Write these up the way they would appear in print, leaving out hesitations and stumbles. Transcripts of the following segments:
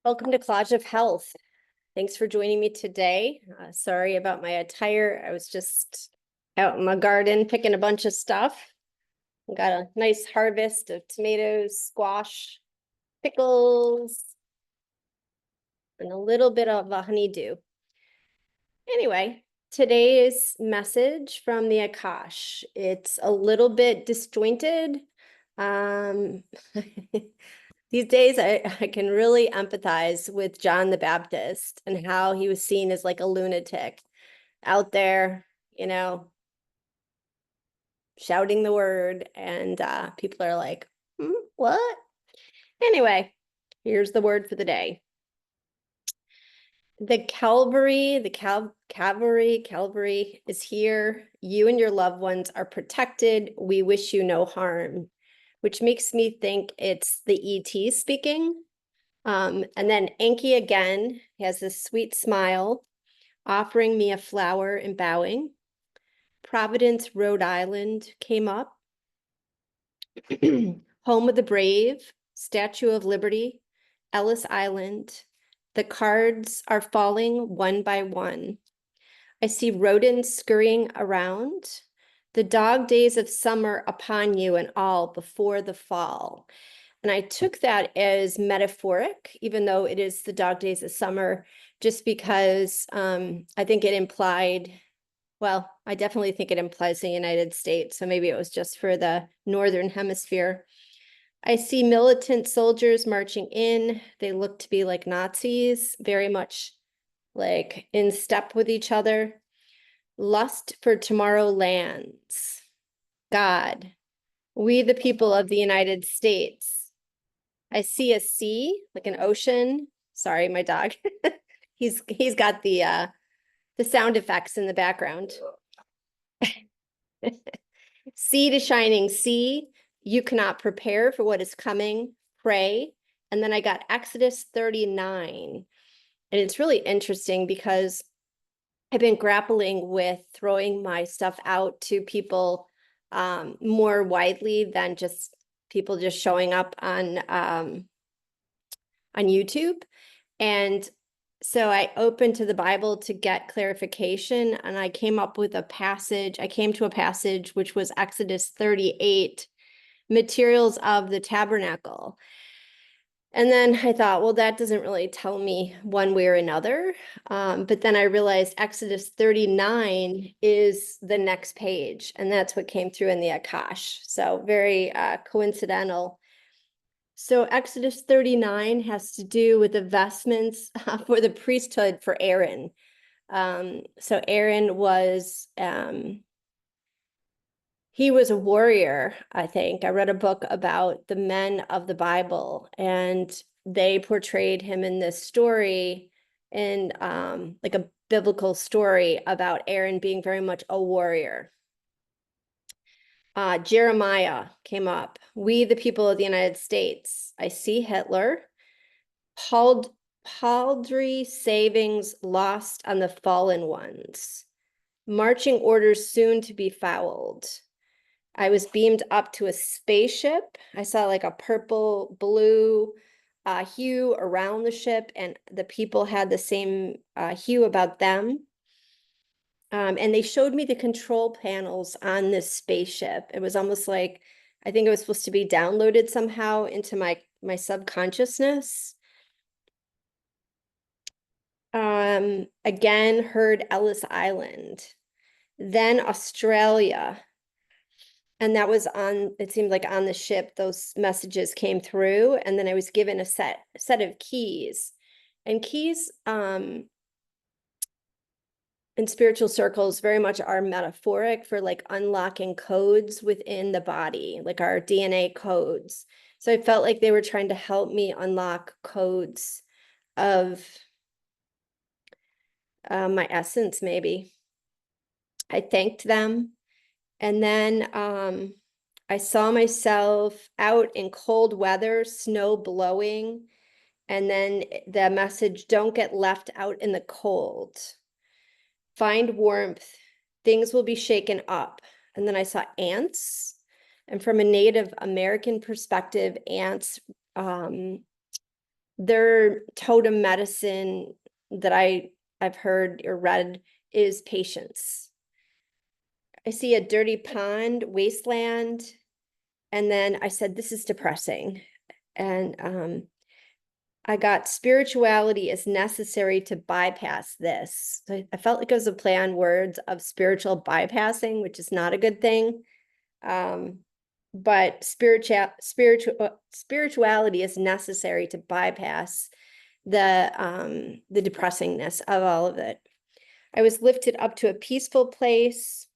Welcome to Collage of Health. Thanks for joining me today. Sorry about my attire. I was just out in my garden picking a bunch of stuff. Got a nice harvest of tomatoes, squash, pickles, and a little bit of a honeydew. Anyway, today's message from the Akash. It's a little bit disjointed. These days, I can really empathize with John the Baptist and how he was seen as like a lunatic out there, shouting the word. And people are like, what? Anyway, here's the word for the day. The Calvary is here. You and your loved ones are protected. We wish you no harm, which makes me think it's the ET speaking. And then Enki again has this sweet smile, offering me a flower and bowing. Providence, Rhode Island came up. Home of the Brave, Statue of Liberty, Ellis Island. The cards are falling one by one. I see rodents scurrying around. The dog days of summer upon you and all before the fall. And I took that as metaphoric, even though it is the dog days of summer, just because I think it implied, well, I definitely think it implies the United States. So maybe it was just for the Northern Hemisphere. I see militant soldiers marching in. They look to be like Nazis, very much like in step with each other. Lust for tomorrow lands. God, we the people of the United States. I see a sea, like an ocean. Sorry, my dog. He's got the sound effects in the background. Sea to shining sea. You cannot prepare for what is coming. Pray. And then I got Exodus 39. And it's really interesting because I've been grappling with throwing my stuff out to people more widely than just people just showing up on YouTube. And so I opened to the Bible to get clarification, and I came up with a passage. I came to a passage which was Exodus 38, materials of the tabernacle. And then I thought, well, that doesn't really tell me one way or another. But then I realized Exodus 39 is the next page, and that's what came through in the Akash. So very coincidental. So Exodus 39 has to do with the vestments for the priesthood for Aaron. So Aaron was, he was a warrior, I think. I read a book about the men of the Bible, and they portrayed him in this story in like a biblical story about Aaron being very much a warrior. Jeremiah came up. We, the people of the United States. I see Hitler. Paltry savings lost on the fallen ones. Marching orders soon to be fouled. I was beamed up to a spaceship. I saw like a purple, blue hue around the ship, and the people had the same hue about them. And they showed me the control panels on this spaceship. It was almost like, I think it was supposed to be downloaded somehow into my subconsciousness. Again, heard Ellis Island, then Australia. And that was it seemed like on the ship, those messages came through. And then I was given a set of keys. And keys, in spiritual circles very much are metaphoric for like unlocking codes within the body, like our DNA codes. So I felt like they were trying to help me unlock codes of my essence, maybe. I thanked them. And then I saw myself out in cold weather, snow blowing. And then the message, don't get left out in the cold. Find warmth, things will be shaken up. And then I saw ants. And from a Native American perspective, ants their totem medicine that I've heard or read is patience. I see a dirty pond, wasteland, and then I said, this is depressing. And I got spirituality is necessary to bypass this. So I felt like it was a play on words of spiritual bypassing, which is not a good thing. But spirituality is necessary to bypass the depressingness of all of it. I was lifted up to a peaceful place.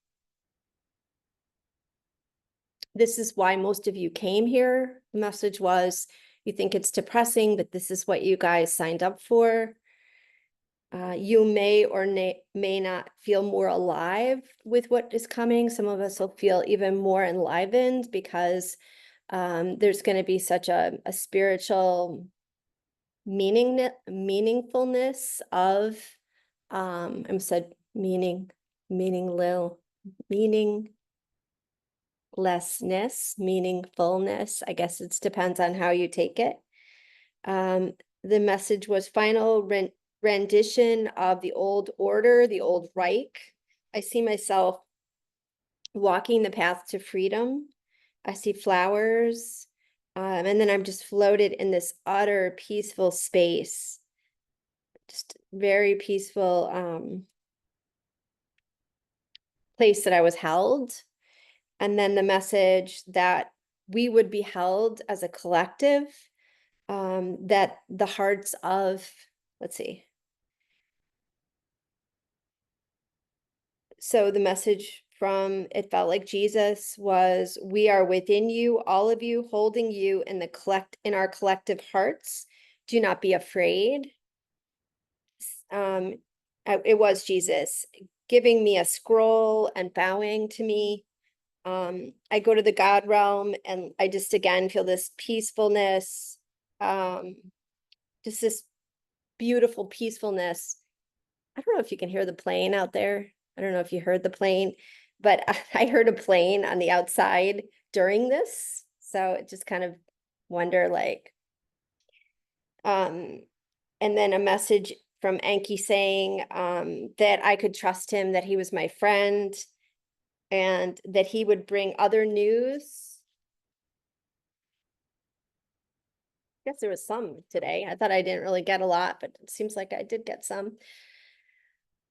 This is why most of you came here. The message was, you think it's depressing, but this is what you guys signed up for. You may or may not feel more alive with what is coming. Some of us will feel even more enlivened because there's going to be such a spiritual meaningfulness of I said meaninglessness, meaningfulness. I guess it depends on how you take it. The message was final rendition of the old order, the old Reich. I see myself walking the path to freedom. I see flowers. And then I'm just floated in this utter peaceful space. Just very peaceful place that I was held. And then the message that we would be held as a collective, that the hearts of, let's see. So the message from It Felt Like Jesus was, we are within you, all of you, holding you in our collective hearts. Do not be afraid. It was Jesus giving me a scroll and bowing to me. I go to the God realm and I just again feel this peacefulness, just this beautiful peacefulness. I don't know if you can hear the plane out there. I don't know if you heard the plane, but I heard a plane on the outside during this. So it just kind of wonder like, and then a message from Enki saying that I could trust him, that he was my friend, and that he would bring other news. I guess there was some today. I thought I didn't really get a lot, but it seems like I did get some.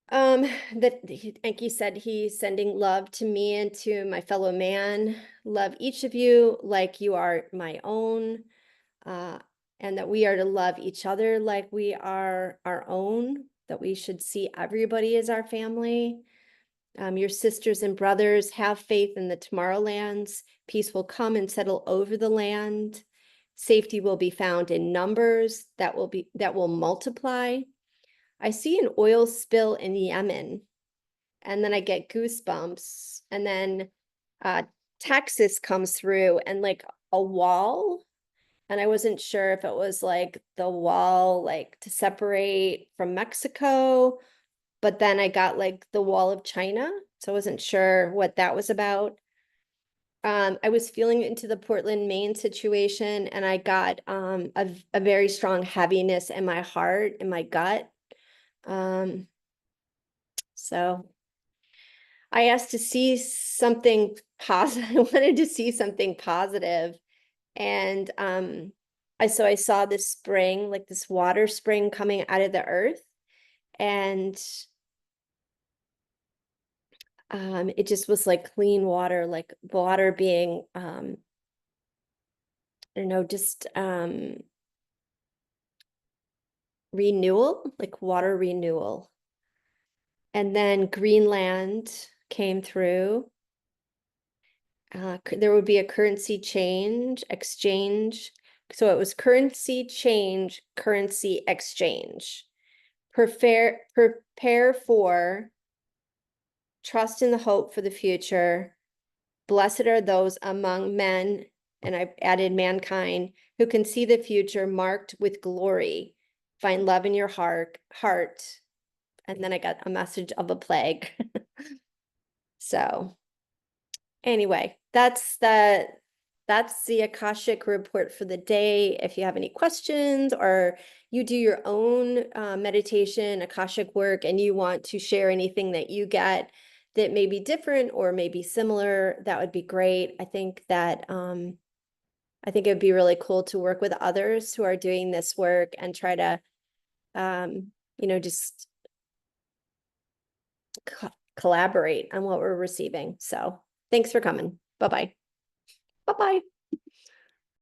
That Enki said he's sending love to me and to my fellow man. Love each of you like you are my own. And that we are to love each other like we are our own, that we should see everybody as our family. Your sisters and brothers, have faith in the Tomorrowlands. Peace will come and settle over the land. Safety will be found in numbers that will multiply. I see an oil spill in Yemen, and then I get goosebumps, and then Texas comes through and like a wall. And I wasn't sure if it was like the wall, like to separate from Mexico, but then I got like the wall of China. So I wasn't sure what that was about. I was feeling into the Portland, Maine situation, and I got a very strong heaviness in my heart, in my gut. So I asked to see something positive. I wanted to see something positive. And so I saw this spring, like this water spring coming out of the earth. And it just was like clean water, like water being, I don't know, just renewal, like water renewal. And then Greenland came through. There would be a currency exchange. So it was currency change, currency exchange. Prepare for, trust in the hope for the future. Blessed are those among men, and I've added mankind, who can see the future marked with glory. Find love in your heart. And then I got a message of a plague. So anyway, that's the that's the Akashic report for the day. If you have any questions or you do your own meditation, Akashic work, and you want to share anything that you get that may be different or maybe similar, that would be great. I think it'd be really cool to work with others who are doing this work and try to, just collaborate on what we're receiving. So thanks for coming. Bye-bye. Bye-bye.